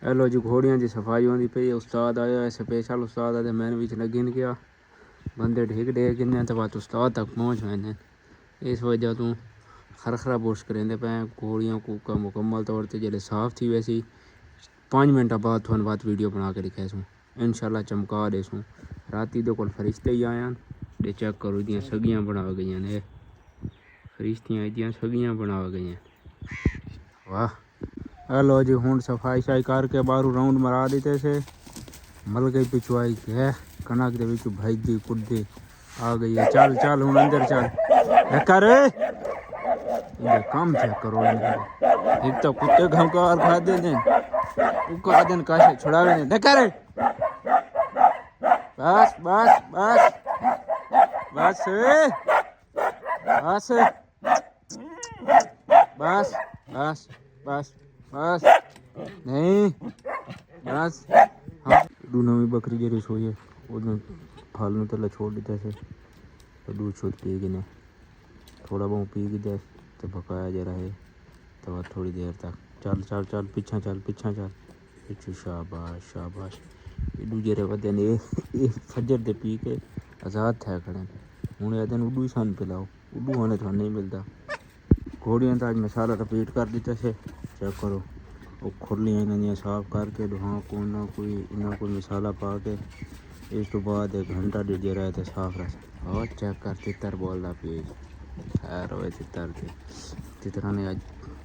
Hello जी घोड़ियां की सफाई होती पई। उस्ताद आया है स्पेशल उस्ताद है। मैंने बिच लगी नहीं गया बंदे ढेक ढेक किन्ने तो बात उस्ताद तक पहुँच मैंने इस वजह तो खरखरा बुश करेंदे पे घोड़ियों को मुकम्मल तौर पर जल्द साफ थी वैसी 5 मिनट बाद थोड़ी बात वीडियो बना के दिखासूँ इंशाल्लाह चमका देसूँ। राती दे कोल फरिश्ते ही आया दे चेक करो दियाँ सगियां बना गई ने फरिश्तियाँ दियाँ सगियां बना गई वाह। हेलो जी हूँ सफाई शाई करके बारू राउंड मरा देते से मल गई पिछवाई है कनक के बिच भाईजी कुद्दी आ गई है। चल चल हूँ अंदर चल कर काम चेक करो एक तो कुत्ते घमकार खा दे दिन काश छुड़ावे ने कर बस बस बस बस बस बस बस बस बस नहीं बस हाँ नवी बकरी जरी सोई है हाल में तला छोड़ देता से तो दूध शूध पी गए थोड़ा बहुत पी गए तो पकाया जरा है तो थोड़ी देर तक चल चल चल पीछा चल पिछू शाबाश शाबाश दूजे वे ने फजर दे पी के आज़ाद थे खड़े हूँ आदन उडू ही सन पिलाओ उडू होने तो नहीं मिलता। घोड़ियाँ तो अज मसाला रिपीट कर दिता से चेक करो वो खुरलियाँ इन्होंने साफ करके हाँ कोई मसाला पा के इस तो बाद 1 घंटा डेढ़ रहे थे साफ रह और चेक कर तितर बोलता पेज खैर हो तितरा ने अज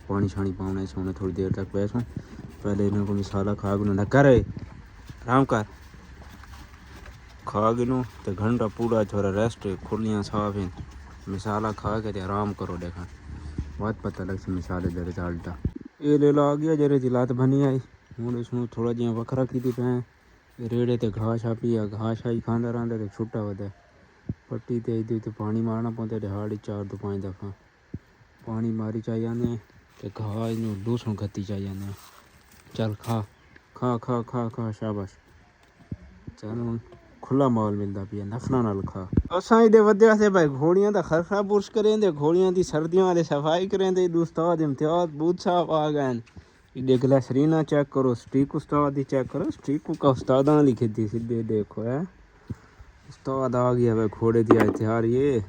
पानी शानी पाने से उन्हें थोड़ी देर तक पैसों पहले इन्हों को मसाला खा गए न करे आराम कर खा गिनो तो घंटा पूरा थोड़ा रेस्ट खुरलियाँ साफ हैं मसाला खा के आराम करो देखा बहुत पता लग से मसाले दे रिजल्ट ये ले लो आ गया जरे जिलात बनी आई हूँ इसमें थोड़ा जिया वखरा की पे रेड़े ते घास आपी घास आई खादा रहा तो छुट्टा वह पट्टी ते तो पानी मारना पौंदा दिहाड़ी 4 तो 5 दफ़ा पानी मारी चाह जाने तो घास दूसरों गत्ती चाह जाने चल खा खा खा खा खा शाबाश चल हूँ खुला माल मिलता पिया नफना नाल खा असा ये वजह से भाई घोड़ियां का खरखरा बुरश करें घोड़ियां की सर्दियों वाले सफाई करें उस्ताद इम्तियाज बूथ साहब आ गए देख ला सरीना चेक करो स्ट्रीक उस्ताद ही चेक करो स्ट्रीक का उस्ताद लिखी थी सीधे देखो है उस्ताद आ गया भाई घोड़े दिया तैयार ये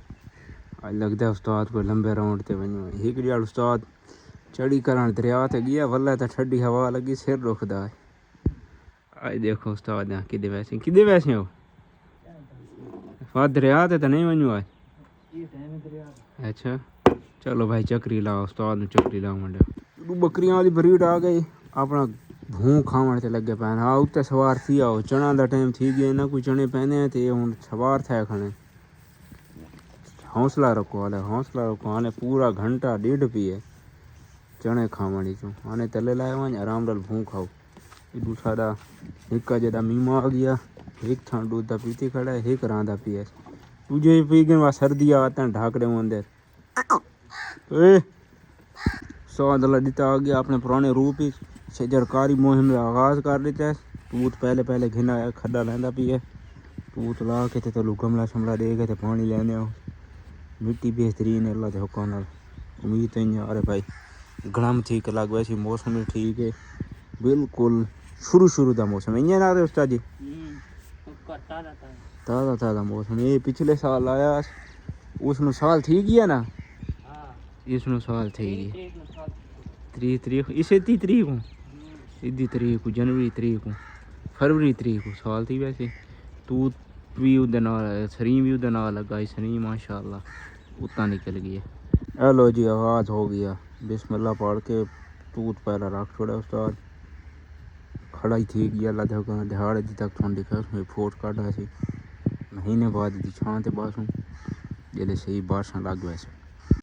आज लगता है उस्ताद को लंबे राउंड ते वनो एक उस्ताद चढ़ी कर दरिया ते गया वल्ला तो ठंडी हवा लगी सिर रुकदा है आज देखो उस्ताद कि वैसे हो दरिया ते तो नहीं वनो आज अच्छा चलो भाई चक्री लाओ उस्ताद चक्री लाओ मंडे बकरियां वाली ब्रीड आ गई अपना भूं खावन ते लगे पैन हाँ उत्ते सवार थी आओ चना का टाइम थी गया ना कोई चने पहने तो हूँ सवार थे खाने हौसला रखो हाले पूरा घंटा 1.5 पिए चने खावनी चो आने तले लाए वन आराम नाल भूं खाओ इडू सादा हिक्का जदा मीमा आ गया एक थान दूध पीती खड़ा है एक रांदा पिए तुझे पी गए वहाँ सर्दी आता है ढाकड़े अंदर स्वाद दिता आ गया अपने पुराने रूप ही सरकारी मुहिम का आगाज़ कर दिता है तूत पहले घिना खड्डा लैंदा पिए तूत ला के तो गमला शमला दे के पानी लैने मिट्टी बेहतरीन है अल्लाह के हुक्म नाल उम्मीद तो अरे भाई गड़म ठीक लग वैसे मौसम भी ठीक है बिल्कुल शुरू का मौसम इं ना रहे उस्ताद जी ताज़ा मौसम ये पिछले साल आया उसमें साल ठीक ही है ना इसमें साल थी 3 तरीक इसे 30 तरीक को सीधी तरीक को जनवरी तरीक को फरवरी तरीक को साल थी वैसे तू भी उधर नाल सरी भी उधर नाल लगा सरी माशाल्लाह उतना निकल गई। हेलो जी आगाज़ हो गया बिस्मिल्लाह पढ़ के तूत पहला रख छोड़ा उस्ताद खड़ा ही थी गया अल्लाह दिहाड़े तक ठंडी का उसमें फोट काटा सी महीने बाद छां ते बासूँ जल्द सही बारिशां लग वैसे